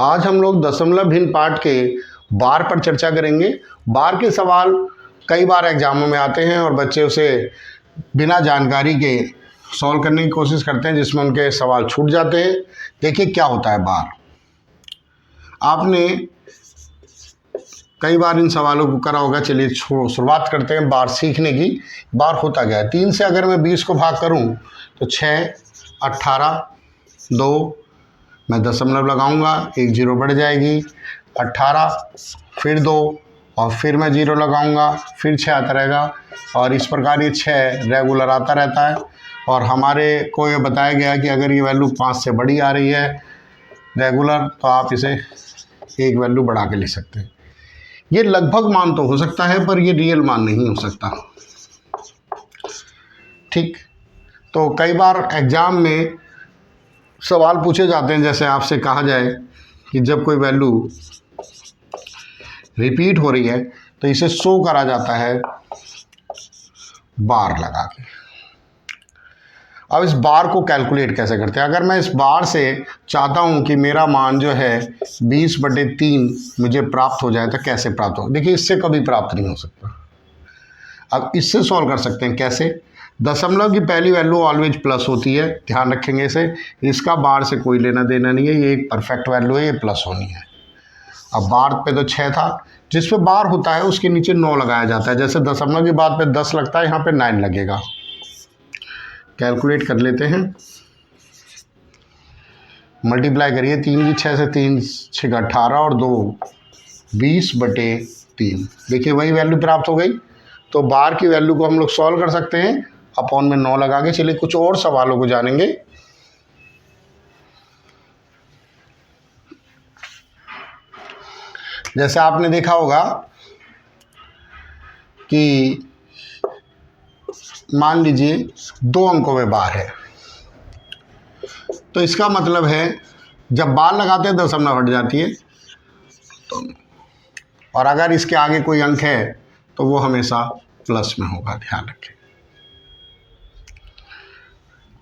आज हम लोग दशमलव भिन्न पाठ के बार पर चर्चा करेंगे। बार के सवाल कई बार एग्जामों में आते हैं और बच्चे उसे बिना जानकारी के सॉल्व करने की कोशिश करते हैं, जिसमें उनके सवाल छूट जाते हैं। देखिए क्या होता है बार। आपने कई बार इन सवालों को करा होगा। चलिए शुरुआत करते हैं बार सीखने की। बार होता क्या है? 3 से अगर मैं 20 को भाग करूं तो 6, 18, 2, मैं दशमलव लगाऊंगा, 1 जीरो बढ़ जाएगी, 18, फिर 2 और फिर मैं जीरो लगाऊंगा, फिर 6 आता रहेगा और इस प्रकार ये 6 रेगुलर आता रहता है। और हमारे को ये बताया गया कि अगर ये वैल्यू 5 से बड़ी आ रही है रेगुलर, तो आप इसे एक वैल्यू बढ़ा के लिख सकते हैं। ये लगभग मान तो हो सकता है, पर ये रियल मान नहीं हो सकता। ठीक, तो कई बार एग्जाम में सवाल पूछे जाते हैं, जैसे आपसे कहा जाए कि जब कोई वैल्यू रिपीट हो रही है तो इसे शो करा जाता है बार लगा के। अब इस बार को कैलकुलेट कैसे करते हैं? अगर मैं इस बार से चाहता हूं कि मेरा मान जो है 20/3 मुझे प्राप्त हो जाए, तो कैसे प्राप्त हो? देखिए, इससे कभी प्राप्त नहीं हो सकता। अब इससे सॉल्व कर सकते हैं। कैसे? दशमलव की पहली वैल्यू ऑलवेज प्लस होती है, ध्यान रखेंगे इसे। इसका बार से कोई लेना देना नहीं है, ये एक परफेक्ट वैल्यू है, ये प्लस होनी है। अब बार पे तो 6 था, जिस पे बार होता है उसके नीचे 9 लगाया जाता है। जैसे दशमलव की बात पे 10 लगता है, यहाँ पे 9 लगेगा। कैलकुलेट कर लेते हैं। मल्टीप्लाई करिए 3 की 6 से, 3 6 18 और 2 20/3। देखिए वही वैल्यू प्राप्त हो गई। तो बार की वैल्यू को हम लोग सॉल्व कर सकते हैं अपॉन में 9 लगा के। चलिए कुछ और सवालों को जानेंगे। जैसे आपने देखा होगा कि मान लीजिए 2 अंकों में बार है, तो इसका मतलब है जब बार लगाते हैं दशमलव हट जाती है, तो और अगर इसके आगे कोई अंक है तो वो हमेशा प्लस में होगा, ध्यान रखें।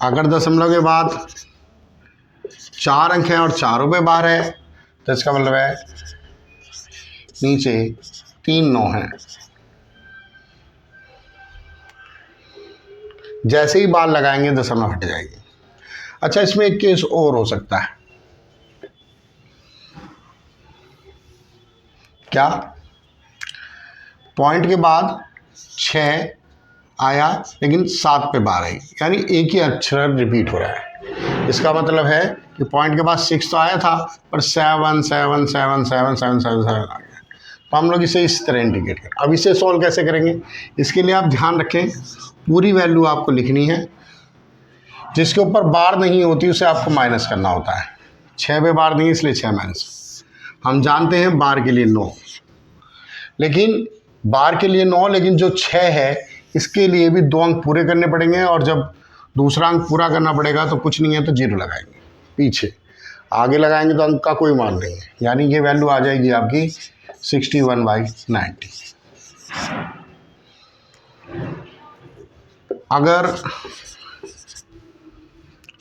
अगर दशमलव के बाद 4 अंक हैं और चारों पे बार है, तो इसका मतलब है नीचे 3 9 है। जैसे ही बार लगाएंगे दशमलव हट जाएगी। अच्छा, इसमें एक केस और हो सकता है। क्या? पॉइंट के बाद 6 आया लेकिन 7 पे बार आई, यानी एक ही अक्षर रिपीट हो रहा है। इसका मतलब है कि पॉइंट के बाद 6 तो आया था, पर 7 7 7 7 7 7 7 आ गया। तो हम लोग इसे इस तरह इंडिकेट करें। अब इसे सॉल्व कैसे करेंगे? इसके लिए आप ध्यान रखें, पूरी वैल्यू आपको लिखनी है। जिसके ऊपर बार नहीं होती उसे आपको माइनस करना होता है। 6 पे बार नहीं, इसलिए 6 माइनस। हम जानते हैं बार के लिए 9, लेकिन बार के लिए 9, लेकिन जो 6 है इसके लिए भी 2 अंक पूरे करने पड़ेंगे। और जब दूसरा अंक पूरा करना पड़ेगा तो कुछ नहीं है तो 0 लगाएंगे पीछे। आगे लगाएंगे तो अंक का कोई मान नहीं है, यानी ये वैल्यू आ जाएगी आपकी 61/90। अगर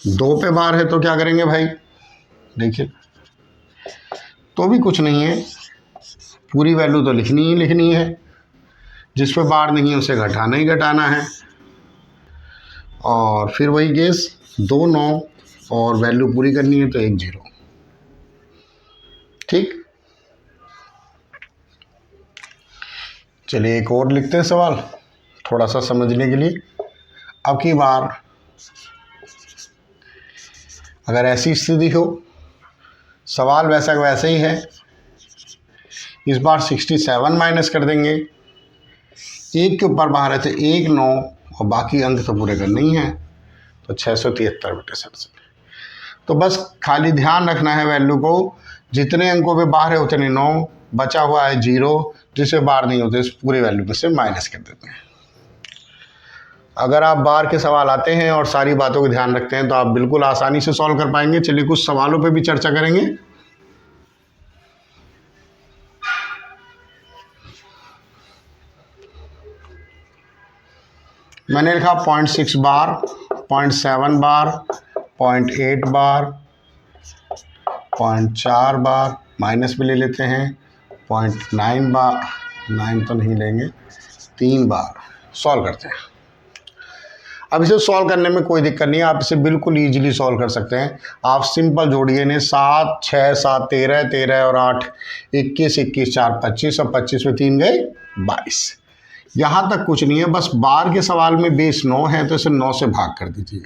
2 पे बार है तो क्या करेंगे भाई? देखिए, तो भी कुछ नहीं है, पूरी वैल्यू तो लिखनी ही लिखनी है। जिस पे बार नहीं है उसे घटाना ही घटाना है। और फिर वही केस, 2 9 और वैल्यू पूरी करनी है तो 1 0। ठीक, चलिए एक और लिखते हैं सवाल थोड़ा सा समझने के लिए। अब की बार अगर ऐसी स्थिति हो, सवाल वैसा वैसे ही है, इस बार 67 माइनस कर देंगे। 1 के ऊपर बाहर है तो 1 9 और बाकी अंक तो पूरे करने ही हैं, तो 673/67। तो बस खाली ध्यान रखना है वैल्यू को, जितने अंकों पे बाहर है उतने 9, बचा हुआ है 0, जिसे बार नहीं होते इस पूरी वैल्यू में से माइनस कर देते हैं। अगर आप बार के सवाल आते हैं और सारी बातों को ध्यान रखते हैं तो आप बिल्कुल आसानी से सॉल्व कर पाएंगे। चलिए कुछ सवालों पे भी चर्चा करेंगे। मैंने लिखा 0.6 बार, 0.7 बार, 0.8 बार, 0.4 बार, माइनस भी ले लेते हैं 0.9 बार, 9 तो नहीं लेंगे, 3 बार। सॉल्व करते हैं। अब इसे सॉल्व करने में कोई दिक्कत नहीं है, आप इसे बिल्कुल ईजिली सॉल्व कर सकते हैं। आप सिंपल जोड़िए इन्हें, 7 6 7 13, 13 और 8 21, 21 4 25 और 25 में 3 गए 22। यहाँ तक कुछ नहीं है, बस बार के सवाल में बेस 9 है तो इसे 9 से भाग कर दीजिए।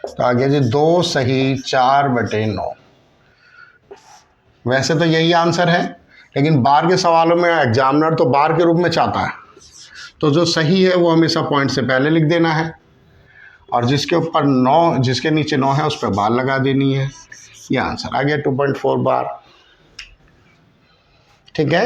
तो आ गया जी 2 सही 4/9। वैसे तो यही आंसर है, लेकिन बार के सवालों में एग्जामिनर तो बार के रूप में चाहता है, तो जो सही है वो हमेशा पॉइंट से पहले लिख देना है, और जिसके ऊपर 9, जिसके नीचे 9 है उस पर बार लगा देनी है। ये आंसर आ गया 2.4 बार। ठीक है।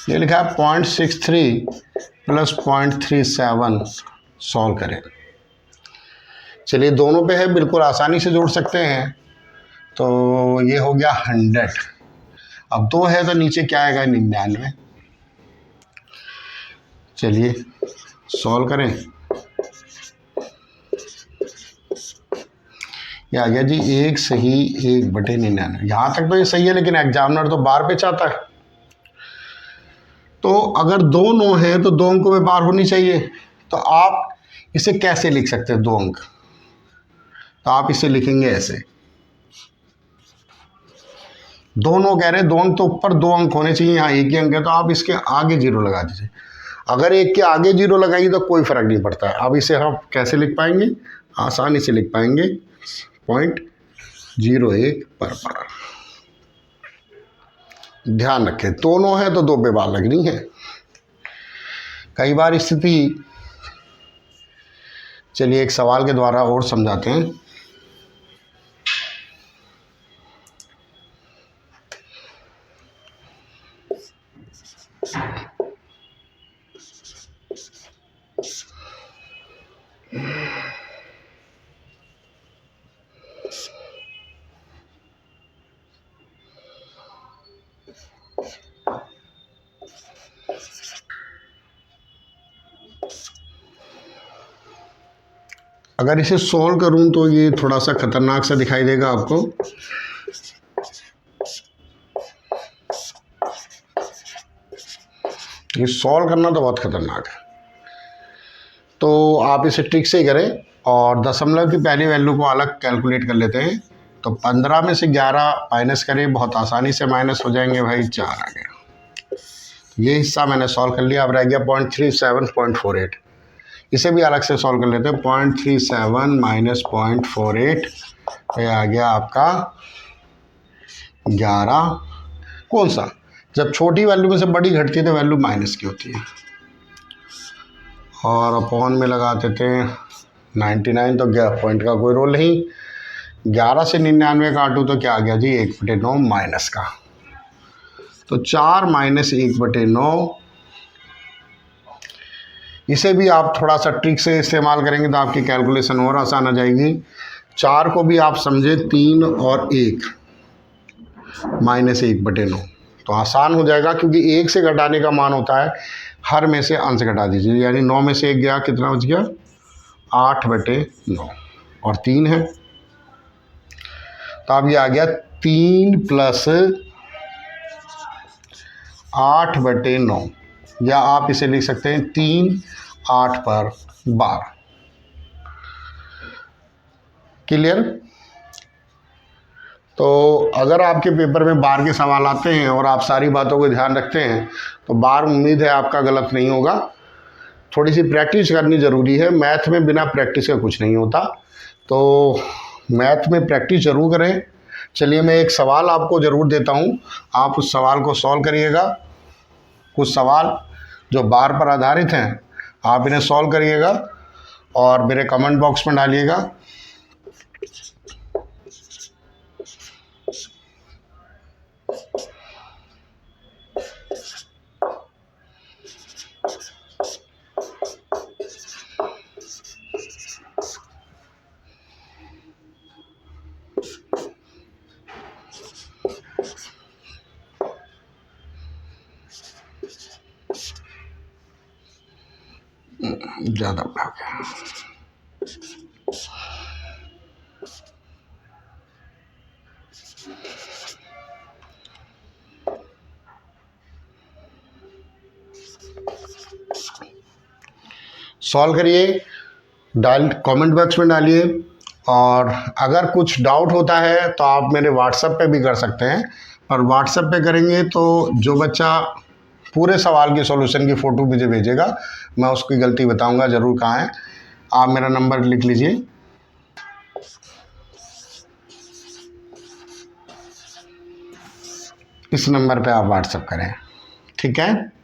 ये लिखा है 0.63 प्लस 0.37 सॉल्व करें। चलिए दोनों पे है, बिल्कुल आसानी से जोड़ सकते हैं। तो ये हो गया 100। अब 2 है तो नीचे क्या आएगा 99। चलिए सॉल्व करें। ये आ गया जी 1 सही 1/99। यहाँ तक तो ये सही है, लेकिन एग्जामिनर तो बार पे चाहता है। तो अगर 2 9 है तो 2 अंकों में बार होनी चाहिए। तो आप इसे कैसे लिख सकते हैं 2 अंक? तो आप इसे लिखेंगे ऐसे, 2 9 कह रहे हैं 2 अंक तो ऊपर 2 अंक होने चाहिए, यहाँ 1 ही अंक है तो आप इसके आगे 0 लगा दीजिए। अगर 1 के आगे 0 लगाइए तो कोई फर्क नहीं पड़ता है। अब इसे हम कैसे लिख पाएंगे? आसानी से लिख पाएंगे 0.01 पर बार। ध्यान रखें 2 9 है तो 2 पे बार लगनी है। कई बार स्थिति, चलिए एक सवाल के द्वारा और समझाते हैं। अगर इसे सॉल्व करूं तो ये थोड़ा सा खतरनाक सा दिखाई देगा आपको। ये सॉल्व करना तो बहुत खतरनाक है, तो आप इसे ट्रिक से ही करें और दशमलव की पहली वैल्यू को अलग कैलकुलेट कर लेते हैं। तो 15 में से 11 माइनस करें, बहुत आसानी से माइनस हो जाएंगे भाई, 4 आ गया। ये हिस्सा मैंने सॉल्व कर लिया। अब रह गया 0.37 0.48। इसे भी अलग से सॉल्व कर लेते हैं। 0.37 माइनस 0.48, ये आ गया आपका 11। कौन सा? जब छोटी वैल्यू में से बड़ी घटती है तो वैल्यू माइनस की होती है। और अपॉन में लगा देते हैं 99, तो क्या पॉइंट का कोई रोल नहीं। 11 से 99 काटूँ तो क्या आ गया जी 1/9 माइनस का। तो 4 माइनस 1/9। इसे भी आप थोड़ा सा ट्रिक से इस्तेमाल करेंगे तो आपकी कैलकुलेशन और आसान हो जाएगी। 4 को भी आप समझे 3 और 1 माइनस 1/9, तो आसान हो जाएगा, क्योंकि 1 से घटाने का मान होता है हर में से अंश घटा दीजिए। यानी 9 में से 1 गया, कितना बच गया 8/9, और 3 है तो अब ये आ गया 3 प्लस 8/9, या आप इसे लिख सकते हैं 3 8 पर 12। क्लियर? तो अगर आपके पेपर में बार के सवाल आते हैं और आप सारी बातों को ध्यान रखते हैं तो बार उम्मीद है आपका गलत नहीं होगा। थोड़ी सी प्रैक्टिस करनी ज़रूरी है। मैथ में बिना प्रैक्टिस का कुछ नहीं होता, तो मैथ में प्रैक्टिस ज़रूर करें। चलिए मैं एक सवाल आपको ज़रूर देता हूँ, आप उस सवाल को सॉल्व करिएगा। कुछ सवाल जो बार पर आधारित हैं, आप इन्हें सॉल्व करिएगा और मेरे कमेंट बॉक्स में डालिएगा। ज़्यादा बड़ा हो गया। सॉल्व करिए, डाल कमेंट बॉक्स में डालिए, और अगर कुछ डाउट होता है तो आप मेरे व्हाट्सएप पे भी कर सकते हैं। और व्हाट्सएप पे करेंगे तो जो बच्चा पूरे सवाल की सॉल्यूशन की फ़ोटो मुझे भेजेगा, मैं उसकी गलती बताऊंगा ज़रूर कहाँ है। आप मेरा नंबर लिख लीजिए, इस नंबर पे आप व्हाट्सएप करें, ठीक है।